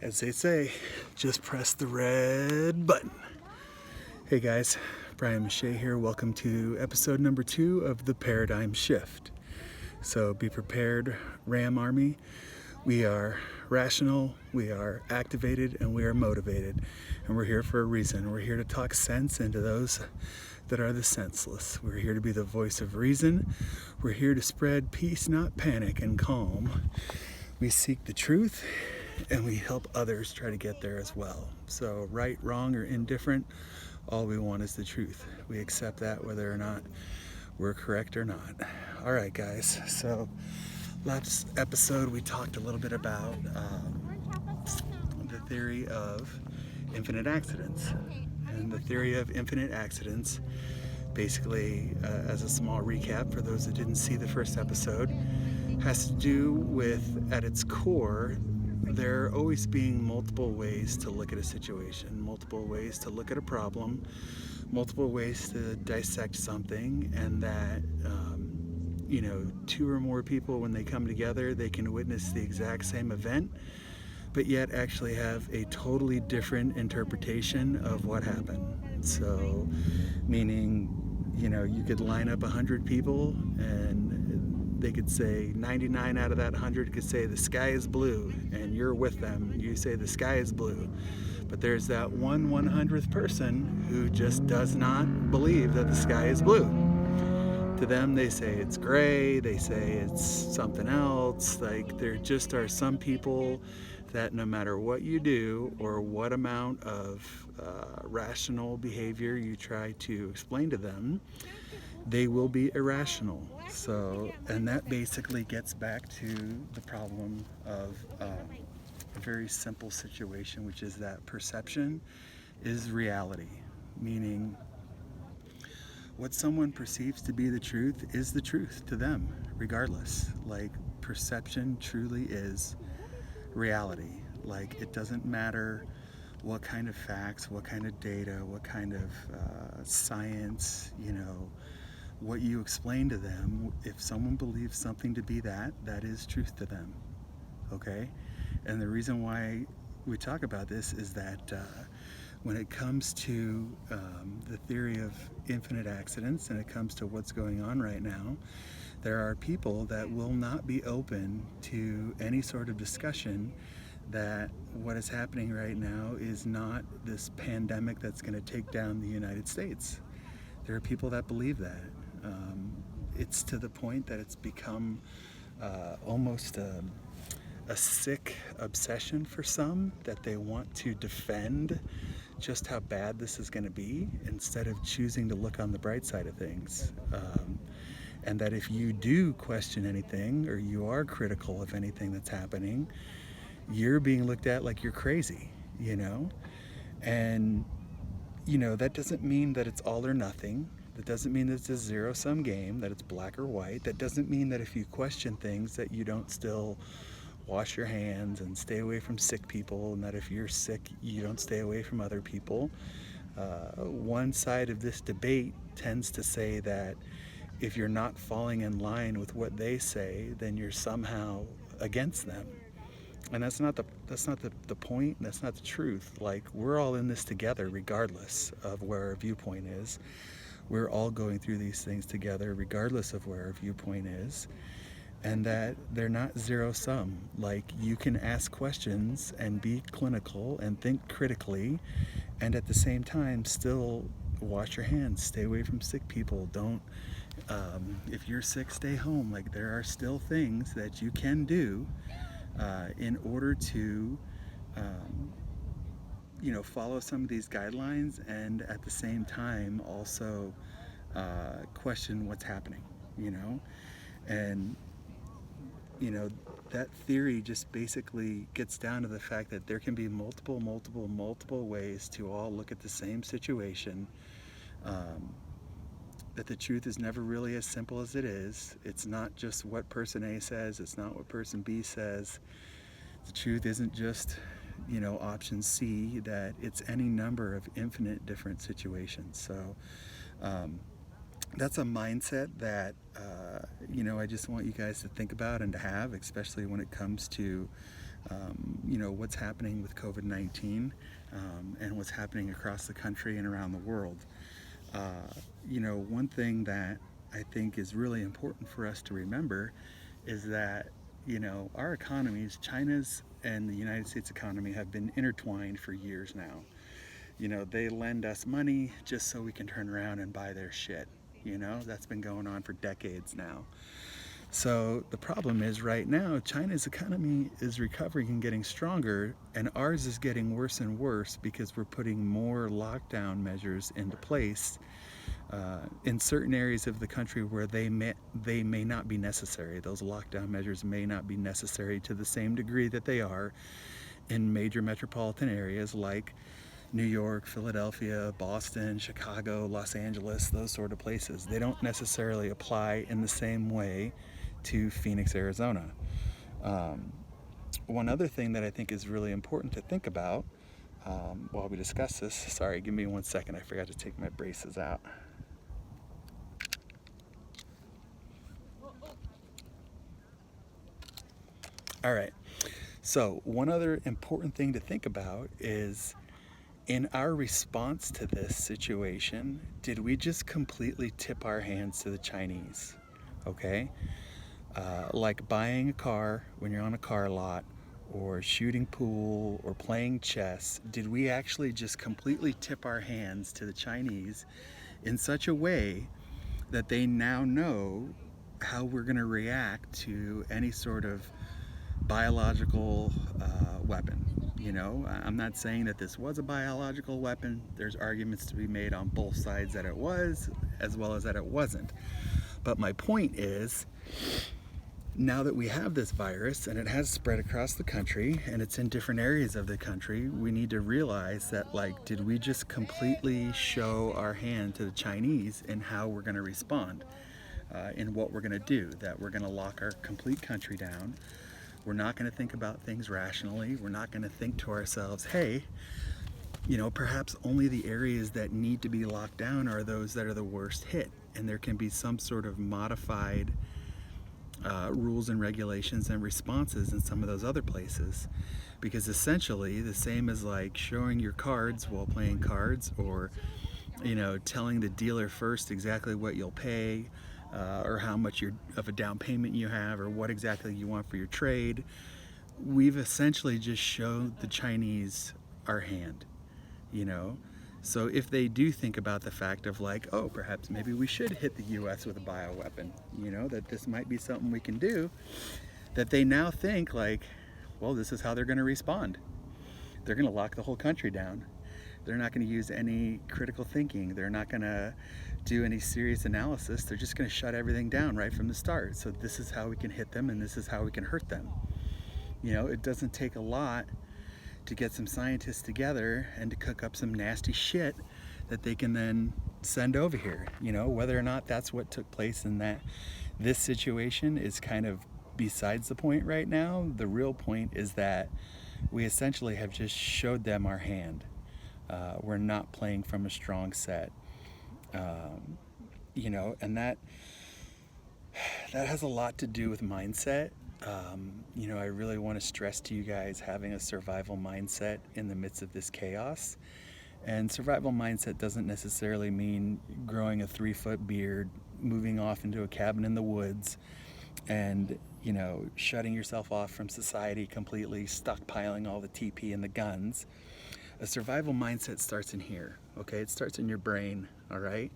As they say, just press the red button. Hey guys, Brian Mache here. Welcome to episode number 2 of The Paradigm Shift. So be prepared, Ram Army. We are rational, we are activated, and we are motivated. And we're here for a reason. We're here to talk sense into those that are the senseless. We're here to be the voice of reason. We're here to spread peace, not panic, and calm. We seek the truth, and we help others try to get there as well. So right, wrong, or indifferent, all we want is the truth. We accept that whether or not we're correct or not. All right, guys. So last episode we talked a little bit about the theory of infinite accidents. And the theory of infinite accidents, basically, as a small recap for those that didn't see the first episode, has to do with, at its core, there always being multiple ways to look at a situation, multiple ways to look at a problem, multiple ways to dissect something, and that two or more people, when they come together, they can witness the exact same event, but yet actually have a totally different interpretation of what happened. So, meaning, you could line up 100 people and they could say 99 out of that 100 could say the sky is blue, and you're with them. You say the sky is blue. But there's that 1/100th person who just does not believe that the sky is blue. To them, they say it's gray, they say it's something else. Like, there just are some people that no matter what you do or what amount of rational behavior you try to explain to them, they will be irrational. So, and that basically gets back to the problem of a very simple situation, which is that perception is reality, meaning what someone perceives to be the truth is the truth to them, regardless. Like, perception truly is reality. Like, it doesn't matter what kind of facts, what kind of data, what kind of science, what you explain to them. If someone believes something to be that is truth to them, okay? And the reason why we talk about this is that when it comes to the theory of infinite accidents, and it comes to what's going on right now, there are people that will not be open to any sort of discussion that what is happening right now is not this pandemic that's going to take down the United States. There are people that believe that. It's to the point that it's become almost a sick obsession for some, that they want to defend just how bad this is going to be instead of choosing to look on the bright side of things. And that if you do question anything, or you are critical of anything that's happening, you're being looked at like you're crazy, And, that doesn't mean that it's all or nothing. That doesn't mean that it's a zero-sum game, that it's black or white. That doesn't mean that if you question things that you don't still wash your hands and stay away from sick people, and that if you're sick, you don't stay away from other people. One side of this debate tends to say that if you're not falling in line with what they say, then you're somehow against them. And that's not the point. That's not the truth. Like, we're all in this together, regardless of where our viewpoint is. We're all going through these things together, regardless of where our viewpoint is. And that they're not zero sum. Like, you can ask questions and be clinical and think critically, and at the same time still wash your hands, stay away from sick people. Don't if you're sick, stay home. Like, there are still things that you can do in order to follow some of these guidelines, and at the same time also question what's happening, and that theory just basically gets down to the fact that there can be multiple ways to all look at the same situation. That the truth is never really as simple as it is. It's not just what person A says, it's not what person B says. The truth isn't just, option C, that it's any number of infinite different situations. So that's a mindset that, I just want you guys to think about and to have, especially when it comes to what's happening with COVID-19 and what's happening across the country and around the world. One thing that I think is really important for us to remember is that, our economies, China's and the United States economy, have been intertwined for years now. They lend us money just so we can turn around and buy their shit. That's been going on for decades now. So the problem is right now, China's economy is recovering and getting stronger, and ours is getting worse and worse because we're putting more lockdown measures into place in certain areas of the country where they may not be necessary. Those lockdown measures may not be necessary to the same degree that they are in major metropolitan areas like New York, Philadelphia, Boston, Chicago, Los Angeles, those sort of places. They don't necessarily apply in the same way to Phoenix, Arizona. One other thing that I think is really important to think about while we discuss this, sorry, give me 1 second, I forgot to take my braces out. All right, so one other important thing to think about is, in our response to this situation, did we just completely tip our hands to the Chinese? Okay? Like buying a car when you're on a car lot, or shooting pool, or playing chess, did we actually just completely tip our hands to the Chinese in such a way that they now know how we're going to react to any sort of biological weapon? I'm not saying that this was a biological weapon. There's arguments to be made on both sides that it was, as well as that it wasn't. But my point is, now that we have this virus and it has spread across the country and it's in different areas of the country, we need to realize that, did we just completely show our hand to the Chinese in how we're going to respond, in what we're going to do, that we're going to lock our complete country down. We're not going to think about things rationally. We're not going to think to ourselves, hey, perhaps only the areas that need to be locked down are those that are the worst hit, and there can be some sort of modified rules and regulations and responses in some of those other places. Because essentially, the same as like showing your cards while playing cards, or telling the dealer first exactly what you'll pay, or how much of a down payment you have, or what exactly you want for your trade. We've essentially just showed the Chinese our hand, So if they do think about the fact of perhaps maybe we should hit the US with a bioweapon, that this might be something we can do, that they now think well, this is how they're going to respond. They're going to lock the whole country down. They're not going to use any critical thinking. They're not going to do any serious analysis. They're just going to shut everything down right from the start. So this is how we can hit them, and this is how we can hurt them. It doesn't take a lot to get some scientists together and to cook up some nasty shit that they can then send over here. Whether or not that's what took place in this situation is kind of besides the point right now. The real point is that we essentially have just showed them our hand. We're not playing from a strong set. And that has a lot to do with mindset. I really want to stress to you guys having a survival mindset in the midst of this chaos. And survival mindset doesn't necessarily mean growing a 3-foot beard, moving off into a cabin in the woods, and shutting yourself off from society completely, stockpiling all the TP and the guns. A survival mindset starts in here, okay? It starts in your brain, all right?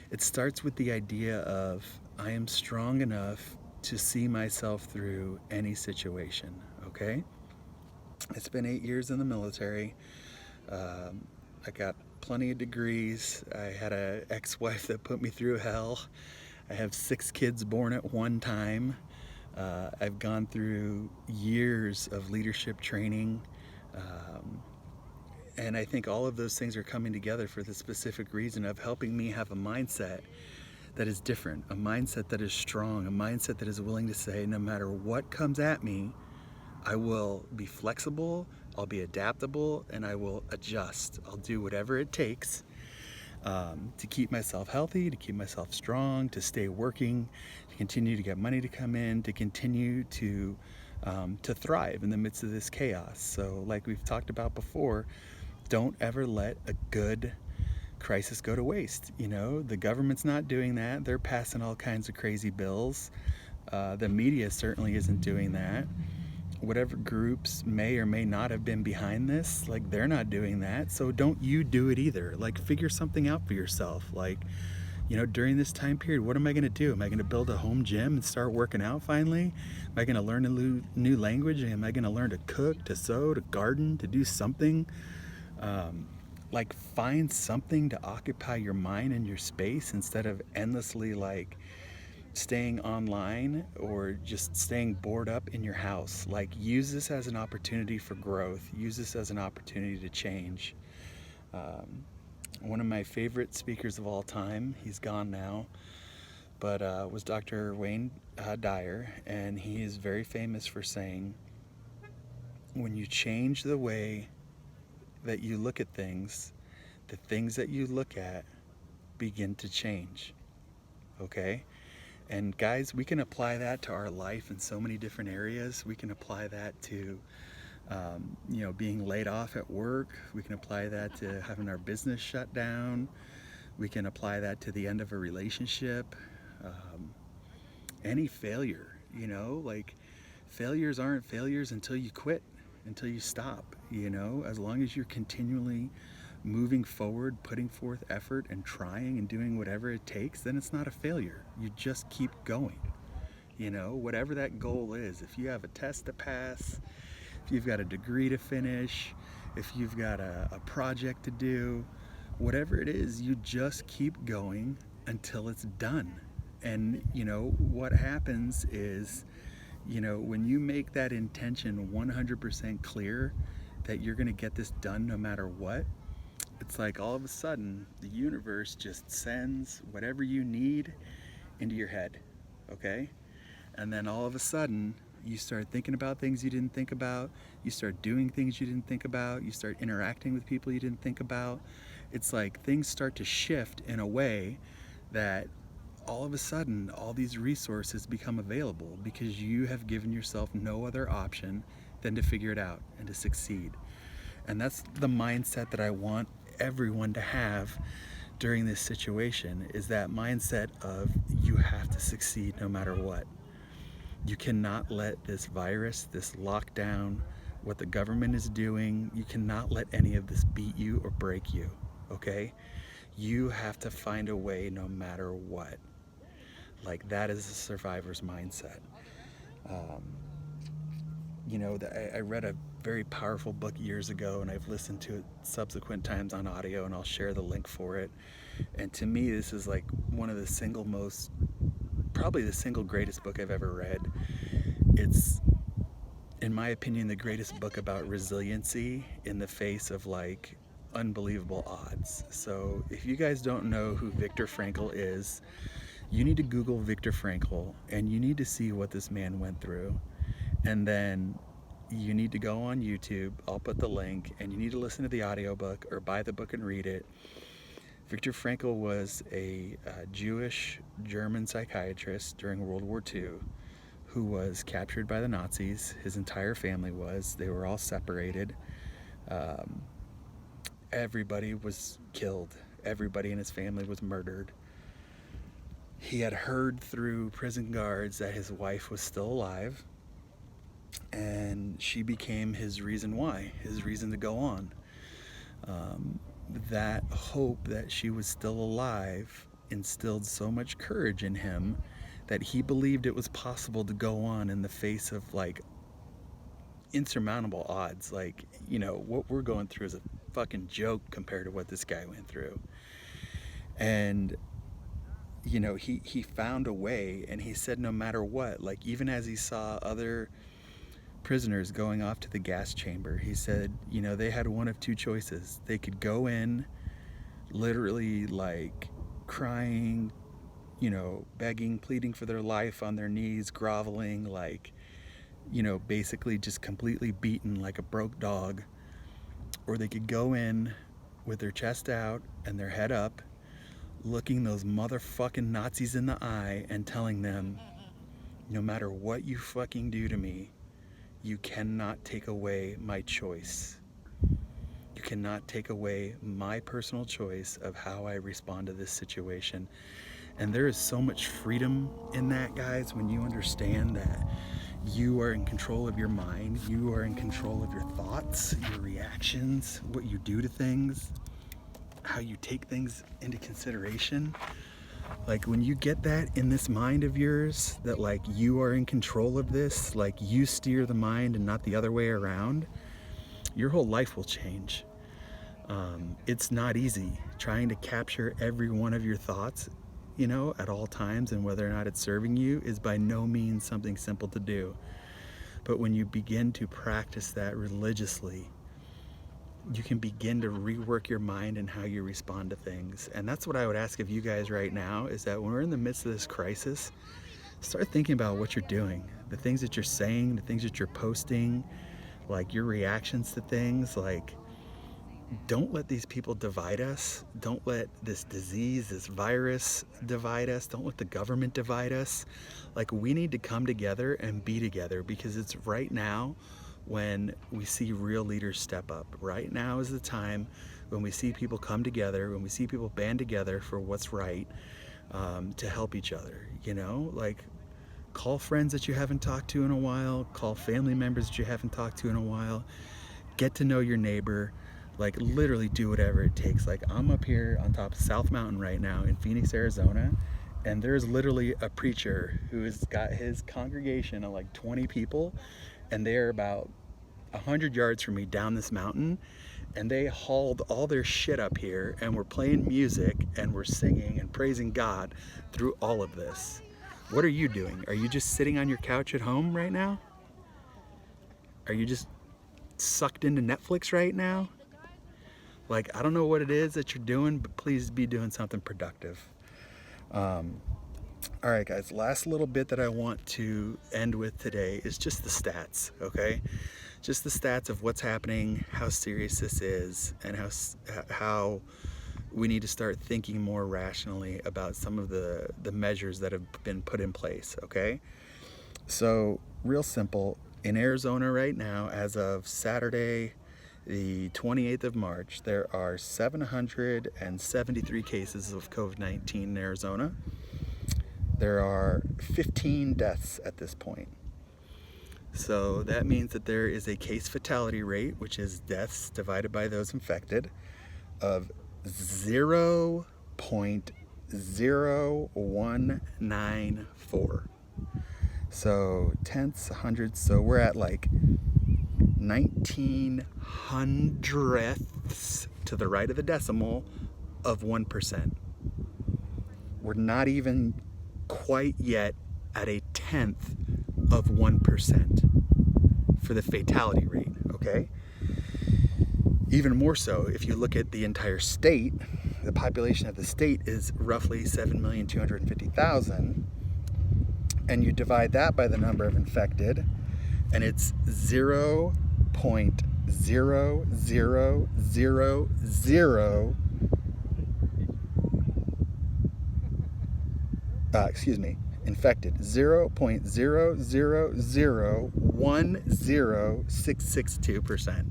It starts with the idea of, I am strong enough to see myself through any situation, okay? I spent 8 years in the military. I got plenty of degrees. I had an ex-wife that put me through hell. I have 6 kids born at one time. I've gone through years of leadership training. And I think all of those things are coming together for the specific reason of helping me have a mindset that is different, a mindset that is strong, a mindset that is willing to say, no matter what comes at me, I will be flexible, I'll be adaptable, and I will adjust. I'll do whatever it takes to keep myself healthy, to keep myself strong, to stay working, to continue to get money to come in, to continue to to thrive in the midst of this chaos. So, like we've talked about before, don't ever let a good crisis go to waste. You know, the government's not doing that. They're passing all kinds of crazy bills. The media certainly isn't doing that. Whatever groups may or may not have been behind this, like, they're not doing that. So don't you do it either. Like, figure something out for yourself. Like, you know, during this time period, what am I going to do? Am I going to build a home gym and start working out finally? Am I going to learn a new language? Am I going to learn to cook, to sew, to garden, to do something? Like, find something to occupy your mind and your space instead of endlessly, like, staying online or just staying bored up in your house. Like, use this as an opportunity for growth. Use this as an opportunity to change. One of my favorite speakers of all time, he's gone now, but was Dr. Wayne Dyer, and he is very famous for saying, when you change the way that you look at things, the things that you look at begin to change. Okay? And guys, we can apply that to our life in so many different areas. We can apply that to you know, being laid off at work. We can apply that to having our business shut down. We can apply that to the end of a relationship. Any failure, you know, like, failures aren't failures until you quit, until you stop, you know. As long as you're continually moving forward, putting forth effort and trying and doing whatever it takes, then it's not a failure. You just keep going, you know, whatever that goal is. If you have a test to pass, if you've got a degree to finish, if you've got a project to do, whatever it is, you just keep going until it's done. And, you know, what happens is, you know, when you make that intention 100% clear that you're going to get this done no matter what, it's like all of a sudden the universe just sends whatever you need into your head, okay? And then all of a sudden you start thinking about things you didn't think about, you start doing things you didn't think about, you start interacting with people you didn't think about. It's like things start to shift in a way that all of a sudden all these resources become available because you have given yourself no other option than to figure it out and to succeed. And that's the mindset that I want everyone to have during this situation, is that mindset of you have to succeed no matter what. You cannot let this virus, this lockdown, what the government is doing, you cannot let any of this beat you or break you, okay? You have to find a way no matter what. Like, that is a survivor's mindset. You know, I read a very powerful book years ago, and I've listened to it subsequent times on audio, and I'll share the link for it. And to me, this is like one of the single most, probably the single greatest book I've ever read. It's, in my opinion, the greatest book about resiliency in the face of, like, unbelievable odds. So if you guys don't know who Viktor Frankl is, you need to Google Viktor Frankl, and you need to see what this man went through. And then you need to go on YouTube, I'll put the link, and you need to listen to the audiobook or buy the book and read it. Viktor Frankl was a Jewish German psychiatrist during World War II who was captured by the Nazis. His entire family was. They were all separated. Everybody was killed. Everybody in his family was murdered. He had heard through prison guards that his wife was still alive, and she became his reason why, his reason to go on. That hope that she was still alive instilled so much courage in him that he believed it was possible to go on in the face of, like, insurmountable odds. Like, you know, what we're going through is a fucking joke compared to what this guy went through. And, you know, he found a way, and he said no matter what, like, even as he saw other prisoners going off to the gas chamber, he said, you know, they had one of two choices. They could go in literally, like, crying, you know, begging, pleading for their life on their knees, groveling, like, you know, basically just completely beaten like a broke dog. Or they could go in with their chest out and their head up, looking those motherfucking Nazis in the eye and telling them, no matter what you fucking do to me, you cannot take away my choice. You cannot take away my personal choice of how I respond to this situation. And there is so much freedom in that, guys, when you understand that you are in control of your mind, you are in control of your thoughts, your reactions, what you do to things, how you take things into consideration. Like when you get that in this mind of yours, that like you are in control of this, like you steer the mind and not the other way around, your whole life will change. It's not easy trying to capture every one of your thoughts, you know, at all times, and whether or not it's serving you is by no means something simple to do. But when you begin to practice that religiously, you can begin to rework your mind and how you respond to things. And that's what I would ask of you guys right now, is that when we're in the midst of this crisis, start thinking about what you're doing, the things that you're saying, the things that you're posting, like your reactions to things. Like, don't let these people divide us. Don't let this disease, this virus divide us. Don't let the government divide us. Like, we need to come together and be together, because it's right now when we see real leaders step up. Right now is the time when we see people come together, when we see people band together for what's right, to help each other, you know? Like, call friends that you haven't talked to in a while, call family members that you haven't talked to in a while, get to know your neighbor, like literally do whatever it takes. Like, I'm up here on top of South Mountain right now in Phoenix, Arizona, and there's literally a preacher who's got his congregation of like 20 people, and they're about 100 yards from me down this mountain, and they hauled all their shit up here, and we're playing music and we're singing and praising God through all of this. What are you doing? Are you just sitting on your couch at home right now? Are you just sucked into Netflix right now? Like, I don't know what it is that you're doing, but please be doing something productive. All right, guys, last little bit that I want to end with today is just the stats, okay? Just the stats of what's happening, how serious this is, and how we need to start thinking more rationally about some of the measures that have been put in place, okay? So, real simple, in Arizona right now, as of Saturday, the 28th of March, there are 773 cases of COVID-19 in Arizona. There are 15 deaths at this point. So that means that there is a case fatality rate, which is deaths divided by those infected, of 0.0194. So tenths, hundreds, so we're at like 19 hundredths to the right of the decimal of 1%. We're not even quite yet at a tenth of 1% for the fatality rate, okay? Even more so, if you look at the entire state, the population of the state is roughly 7,250,000, and you divide that by the number of infected, and it's 0.0000 infected, 0.00010,662%.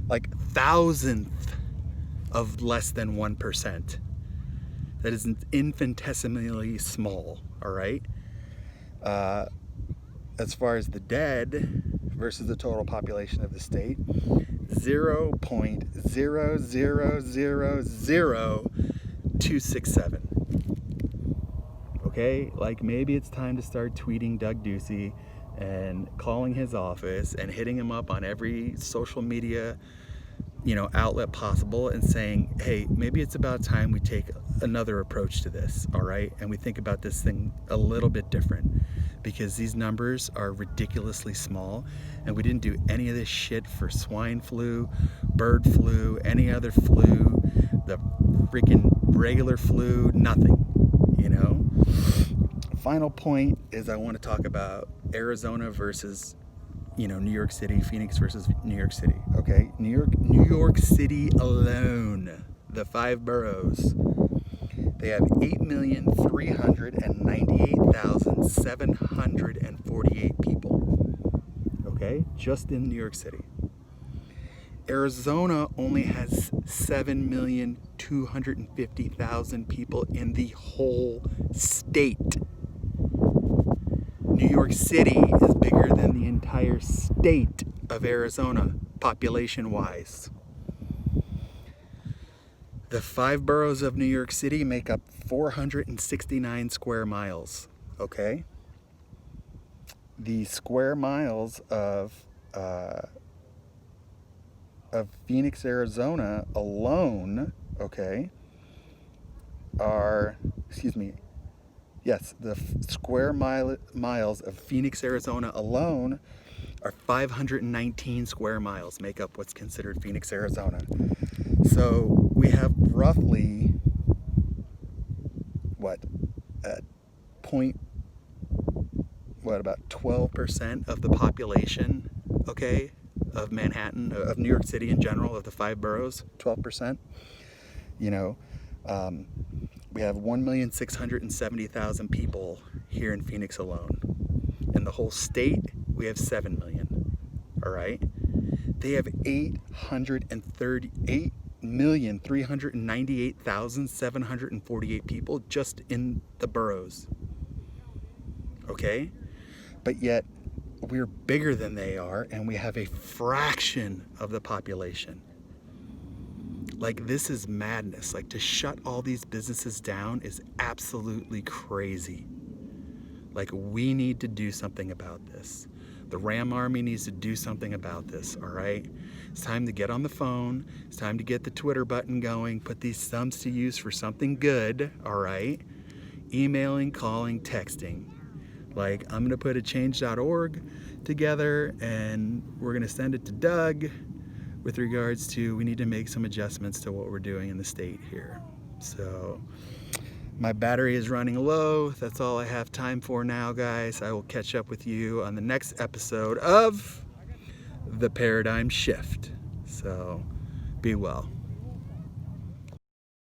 Like thousandth of less than 1%. That is infinitesimally small, all right? As far as the dead versus the total population of the state, 0.0000267. Okay, like maybe it's time to start tweeting Doug Ducey and calling his office and hitting him up on every social media, you know, outlet possible and saying, hey, maybe it's about time we take another approach to this, all right? And we think about this thing a little bit different, because these numbers are ridiculously small, and we didn't do any of this shit for swine flu, bird flu, any other flu, the freaking regular flu, nothing, you know? Final point is I want to talk about Arizona versus, you know, New York City, Phoenix versus New York City, okay? New York City alone, the 5 boroughs, they have 8,398,748 people, okay? okay? Just in New York City. Arizona only has 7,250,000 people in the whole state. New York City is bigger than the entire state of Arizona, population-wise. The 5 boroughs of New York City make up 469 square miles, okay? The square miles of Phoenix, Arizona alone, okay, the square miles of Phoenix, Arizona alone are 519 square miles, make up what's considered Phoenix, Arizona. So we have roughly, about 12% of the population, okay, of Manhattan, of New York City in general, of the 5 boroughs, 12%. You know, we have 1,670,000 people here in Phoenix alone. In the whole state, we have 7 million, all right? They have 838,398,748 people just in the boroughs, okay? But yet, we're bigger than they are, and we have a fraction of the population. Like, this is madness. Like, to shut all these businesses down is absolutely crazy. Like, we need to do something about this. The Ram Army needs to do something about this, all right? It's time to get on the phone. It's time to get the Twitter button going, put these thumbs to use for something good, all right? Emailing, calling, texting. Like, I'm gonna put a change.org together, and we're gonna send it to Doug with regards to, we need to make some adjustments to what we're doing in the state here. So my battery is running low. That's all I have time for now, guys. I will catch up with you on the next episode of The Paradigm Shift. So be well.